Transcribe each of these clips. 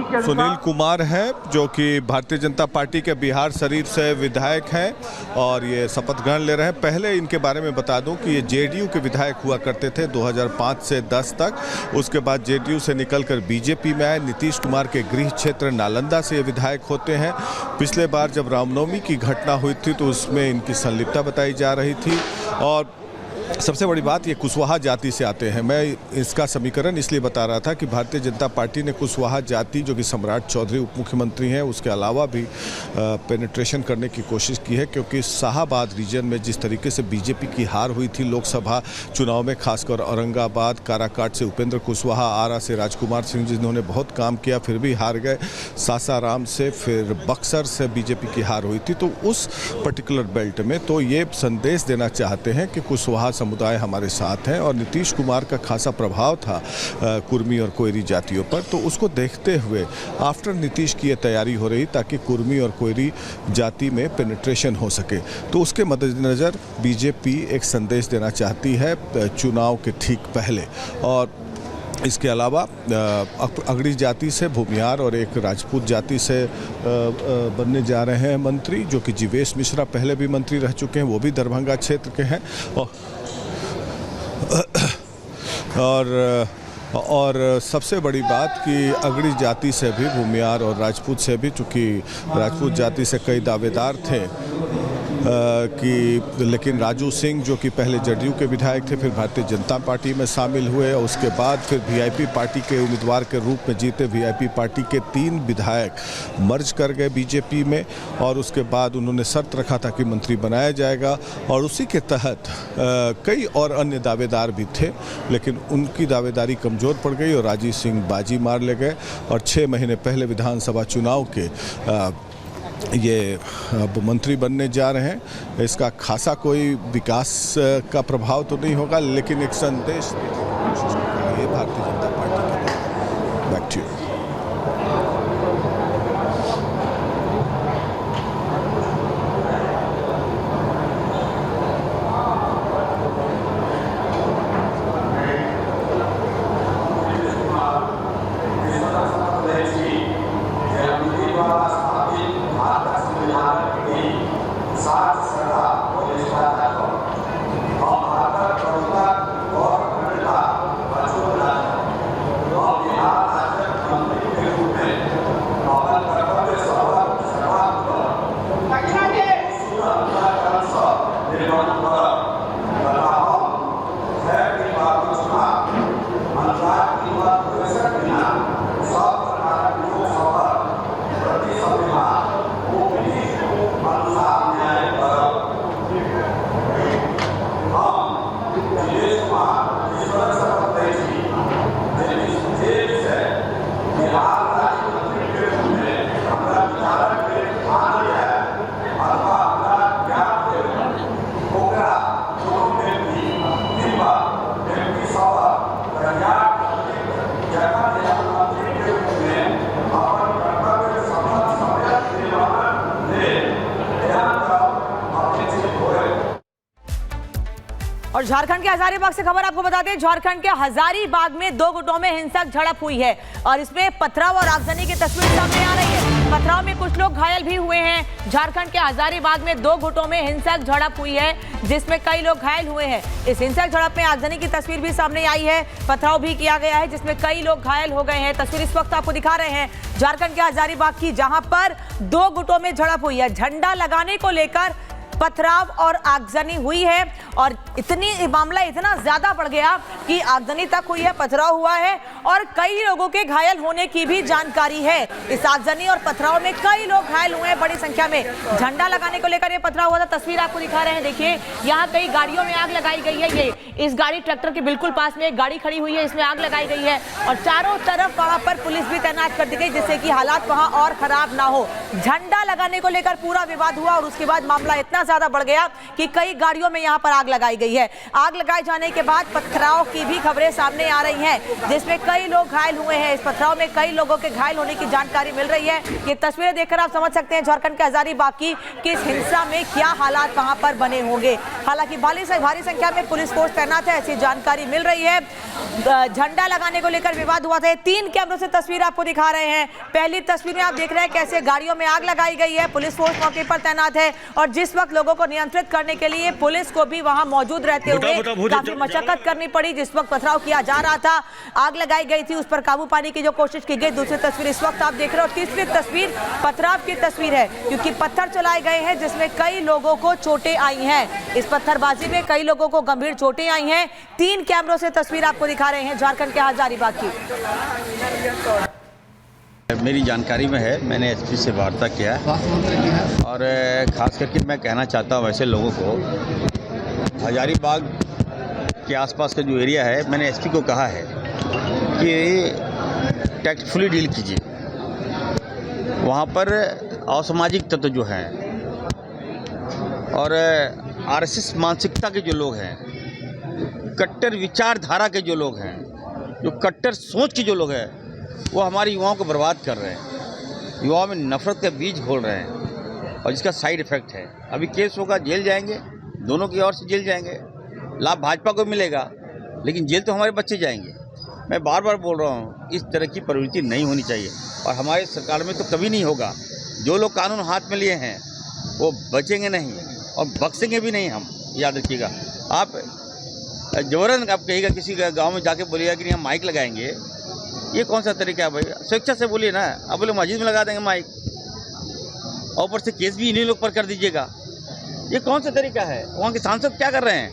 सुनील कुमार हैं, जो कि भारतीय जनता पार्टी के बिहार शरीफ से विधायक हैं और ये शपथ ग्रहण ले रहे हैं। पहले इनके बारे में बता दूं कि ये जेडीयू के विधायक हुआ करते थे 2005 से 10 तक। उसके बाद जेडीयू से निकलकर बीजेपी में आए। नीतीश कुमार के गृह क्षेत्र नालंदा से ये विधायक होते हैं। पिछले बार जब रामनवमी की घटना हुई थी तो उसमें इनकी संलिप्तता बताई जा रही थी। और सबसे बड़ी बात, ये कुशवाहा जाति से आते हैं। मैं इसका समीकरण इसलिए बता रहा था कि भारतीय जनता पार्टी ने कुशवाहा जाति, जो कि सम्राट चौधरी उप मुख्यमंत्री हैं, उसके अलावा भी पेनिट्रेशन करने की कोशिश की है, क्योंकि शाहाबाद रीजन में जिस तरीके से बीजेपी की हार हुई थी लोकसभा चुनाव में, खासकर औरंगाबाद काराकाट से उपेंद्र कुशवाहा, आरा से राजकुमार सिंह जिन्होंने बहुत काम किया फिर भी हार गए, सासाराम से, फिर बक्सर से बीजेपी की हार हुई थी। तो उस पर्टिकुलर बेल्ट में तो ये संदेश देना चाहते हैं कि कुशवाहा समुदाय हमारे साथ हैं। और नीतीश कुमार का खासा प्रभाव था कुर्मी और कोयरी जातियों पर, तो उसको देखते हुए आफ्टर नीतीश की ये तैयारी हो रही ताकि कुर्मी और कोयरी जाति में पेनिट्रेशन हो सके। तो उसके मद्देनज़र बीजेपी एक संदेश देना चाहती है चुनाव के ठीक पहले। और इसके अलावा अगड़ी जाति से भूमियार और एक राजपूत जाति से बनने जा रहे हैं मंत्री, जो कि जीवेश मिश्रा पहले भी मंत्री रह चुके हैं, वो भी दरभंगा क्षेत्र के हैं। और सबसे बड़ी बात कि अगड़ी जाति से भी, भूमियार और राजपूत से भी, चूँकि राजपूत जाति से कई दावेदार थे लेकिन राजू सिंह, जो कि पहले जेडीयू के विधायक थे, फिर भारतीय जनता पार्टी में शामिल हुए और उसके बाद फिर वीआईपी पार्टी के उम्मीदवार के रूप में जीते। वीआईपी पार्टी के 3 विधायक मर्ज कर गए बीजेपी में और उसके बाद उन्होंने शर्त रखा था कि मंत्री बनाया जाएगा। और उसी के तहत कई और अन्य दावेदार भी थे, लेकिन उनकी दावेदारी कमज़ोर पड़ गई और राजीव सिंह बाजी मार ले गए। और 6 महीने पहले विधानसभा चुनाव के ये अब मंत्री बनने जा रहे हैं। इसका खासा कोई विकास का प्रभाव तो नहीं होगा, लेकिन एक संदेश देने की कोशिश कर रही है भारतीय जनता पार्टी के। Back to you. और झारखंड के हजारीबाग से खबर आपको बता दें, झारखंड के हजारीबाग में 2 गुटों में हिंसक झड़प हुई है और इसमें पथराव और आगजनी की तस्वीर सामने आ रही है। पथराव में कुछ लोग घायल भी हुए हैं। झारखंड के हजारीबाग में 2 गुटों में हिंसक झड़प हुई है, जिसमें कई लोग घायल हुए हैं। इस हिंसक झड़प में आगजनी की तस्वीर भी सामने आई है। पथराव भी किया गया है, जिसमें कई लोग घायल हो गए हैं। तस्वीर इस वक्त आपको दिखा रहे हैं झारखंड के हजारीबाग की, जहां पर 2 गुटों में झड़प हुई है। झंडा लगाने को लेकर पथराव और आगजनी हुई है और मामला इतना ज्यादा बढ़ गया कि आगजनी तक हुई है, पथराव हुआ है और कई लोगों के घायल होने की भी जानकारी है। इस आगजनी और पथराव में कई लोग घायल हुए हैं बड़ी संख्या में। झंडा लगाने को लेकर ये पथराव हुआ था। तस्वीर आपको दिखा रहे हैं, देखिए यहाँ कई गाड़ियों में आग लगाई गई है। ये इस गाड़ी ट्रैक्टर के बिल्कुल पास में एक गाड़ी खड़ी हुई है, इसमें आग लगाई गई है और चारों तरफ वहां पर पुलिस भी तैनात कर दी गई, जिससे कि हालात वहां और खराब ना हो। झंडा लगाने को लेकर पूरा विवाद हुआ और उसके बाद मामला इतना ज्यादा बढ़ गया कि कई गाड़ियों में यहां पर आग लगाई गई है। आग लगाए जाने के बाद पथराव की भी खबरें सामने आ रही हैं, जिसमें कई लोग घायल हुए हैं। इस पथराव में कई लोगों के घायल होने की जानकारी मिल रही है। ये तस्वीरें देखकर आप समझ सकते हैं झारखंड के हजारीबाग की किस हिंसा में क्या हालात वहां पर बने होंगे। हालांकि भारी संख्या में पुलिस फोर्स तैनात है, ऐसी जानकारी मिल रही है। झंडा लगाने को लेकर विवाद हुआ था। 3 कैमरों से तस्वीर आपको दिखा रहे हैं। पहली तस्वीर में आप देख रहे हैं कैसे गाड़ियों में आग लगाई गई है, पुलिस फोर्स मौके पर तैनात है और जिस वक्त लोगों को नियंत्रित करने के लिए पुलिस को भी वहां मौजूद रहते हुए काफी मशक्कत करनी पड़ी। जिस वक्त पथराव किया जा रहा था, आग लगाई गई थी, उस पर काबू पाने की जो कोशिश की गई। दूसरी तस्वीर इस वक्त आप देख रहे हो। तीसरी तस्वीर पथराव की तस्वीर है, क्योंकि पत्थर चलाए गए हैं जिसमें कई लोगों को चोटें आई हैं। इस पत्थरबाजी में कई लोगों को गंभीर चोटें आई हैं। 3 कैमरों से तस्वीर आपको दिखा रहे हैं झारखंड के हजारीबाग की। मेरी जानकारी में है, मैंने एसपी से वार्ता किया और ख़ास करके मैं कहना चाहता हूँ वैसे लोगों को, हजारीबाग के आसपास का जो एरिया है, मैंने एसपी को कहा है कि टैक्टफुली डील कीजिए। वहाँ पर असामाजिक तत्व जो हैं और आरएसएस मानसिकता के जो लोग हैं, कट्टर विचारधारा के जो लोग हैं, जो कट्टर सोच के जो लोग हैं, वो हमारे युवाओं को बर्बाद कर रहे हैं। युवाओं में नफरत का बीज घोल रहे हैं और जिसका साइड इफ़ेक्ट है। अभी केस होगा, जेल जाएंगे, दोनों की ओर से जेल जाएंगे। लाभ भाजपा को मिलेगा, लेकिन जेल तो हमारे बच्चे जाएंगे। मैं बार बार बोल रहा हूँ, इस तरह की प्रवृत्ति नहीं होनी चाहिए और हमारे सरकार में तो कभी नहीं होगा। जो लोग कानून हाथ में लिए हैं वो बचेंगे नहीं और बख्शेंगे भी नहीं हम, याद रखिएगा। आप जबरन आप कहिएगा किसी गाँव में जाके बोलिएगा कि हम माइक लगाएंगे, ये कौन सा तरीका है भाई? स्वेच्छा से बोलिए ना। अब बोले मस्जिद में लगा देंगे माइक और ऊपर से केस भी इन्हीं लोग पर कर दीजिएगा, ये कौन सा तरीका है? वहाँ के सांसद क्या कर रहे हैं,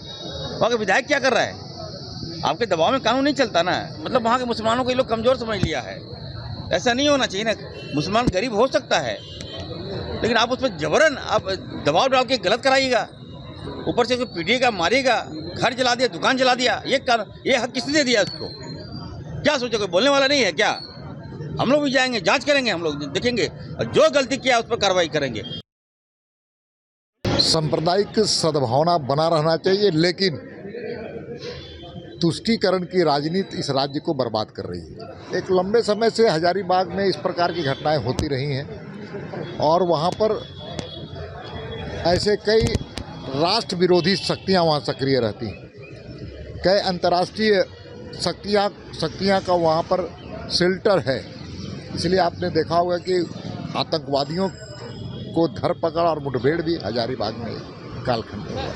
वहाँ के विधायक क्या कर रहा है? आपके दबाव में कानून नहीं चलता ना। मतलब वहाँ के मुसलमानों को ये लोग कमज़ोर समझ लिया है। ऐसा नहीं होना चाहिए ना। मुसलमान गरीब हो सकता है, लेकिन आप उस पर जबरन आप दबाव डाल के गलत कराइएगा। ऊपर से पीटिएगा, मारिएगा, घर जला दिया, दुकान जला दिया, ये हक किसने दे दिया उसको? क्या सोचे, कोई बोलने वाला नहीं है क्या? हम लोग भी जाएंगे, जांच करेंगे, हम लोग देखेंगे, जो गलती किया उस पर कार्रवाई करेंगे। सांप्रदायिक सद्भावना बना रहना चाहिए, लेकिन तुष्टीकरण की राजनीति इस राज्य को बर्बाद कर रही है। एक लंबे समय से हजारीबाग में इस प्रकार की घटनाएं होती रही हैं और वहाँ पर ऐसे कई राष्ट्र विरोधी शक्तियाँ वहाँ सक्रिय रहती हैं। कई अंतर्राष्ट्रीय शक्तियाँ का वहाँ पर शेल्टर है। इसलिए आपने देखा होगा कि आतंकवादियों को धरपकड़ और मुठभेड़ भी हजारीबाग में कालखंड में हुआ।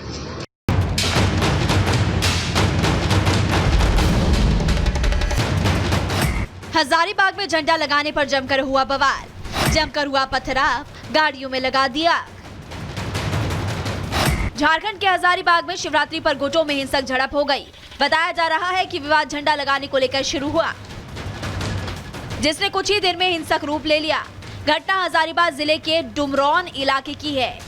हजारीबाग में झंडा लगाने पर जमकर हुआ बवाल, जमकर हुआ पथराव, गाड़ियों में लगा दिया। झारखंड के हजारीबाग में शिवरात्रि पर गुटों में हिंसक झड़प हो गई। बताया जा रहा है कि विवाद झंडा लगाने को लेकर शुरू हुआ, जिसने कुछ ही देर में हिंसक रूप ले लिया। घटना हजारीबाग जिले के डुमरौन इलाके की है।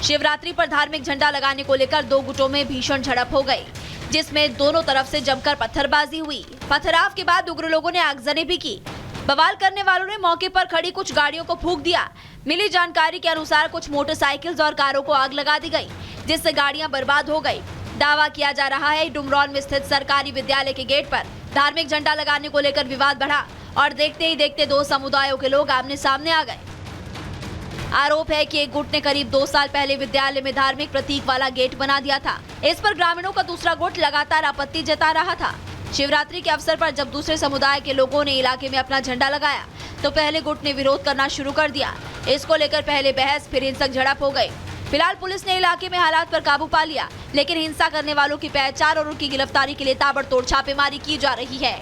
शिवरात्रि पर धार्मिक झंडा लगाने को लेकर 2 गुटों में भीषण झड़प हो गई, जिसमें दोनों तरफ से जमकर पत्थरबाजी हुई। पथराव के बाद उग्र लोगों ने आगजनी भी की। बवाल करने वालों ने मौके पर खड़ी कुछ गाड़ियों को फूंक दिया। मिली जानकारी के अनुसार कुछ मोटरसाइकिल्स और कारों को आग लगा दी गई, जिससे गाड़ियां बर्बाद हो गई। दावा किया जा रहा है डुमरौन में स्थित सरकारी विद्यालय के गेट पर धार्मिक झंडा लगाने को लेकर विवाद बढ़ा और देखते ही देखते 2 समुदायों के लोग आमने सामने आ गए। आरोप है कि एक गुट ने करीब 2 साल पहले विद्यालय में धार्मिक प्रतीक वाला गेट बना दिया था। इस पर ग्रामीणों का दूसरा गुट लगातार आपत्ति जता रहा था। शिवरात्रि के अवसर पर जब दूसरे समुदाय के लोगों ने इलाके में अपना झंडा लगाया, तो पहले गुट ने विरोध करना शुरू कर दिया। इसको लेकर पहले बहस, फिर हिंसक झड़प हो गई। फिलहाल पुलिस ने इलाके में हालात पर काबू पा लिया, लेकिन हिंसा करने वालों की पहचान और उनकी गिरफ्तारी के लिए ताबड़तोड़ छापेमारी की जा रही है।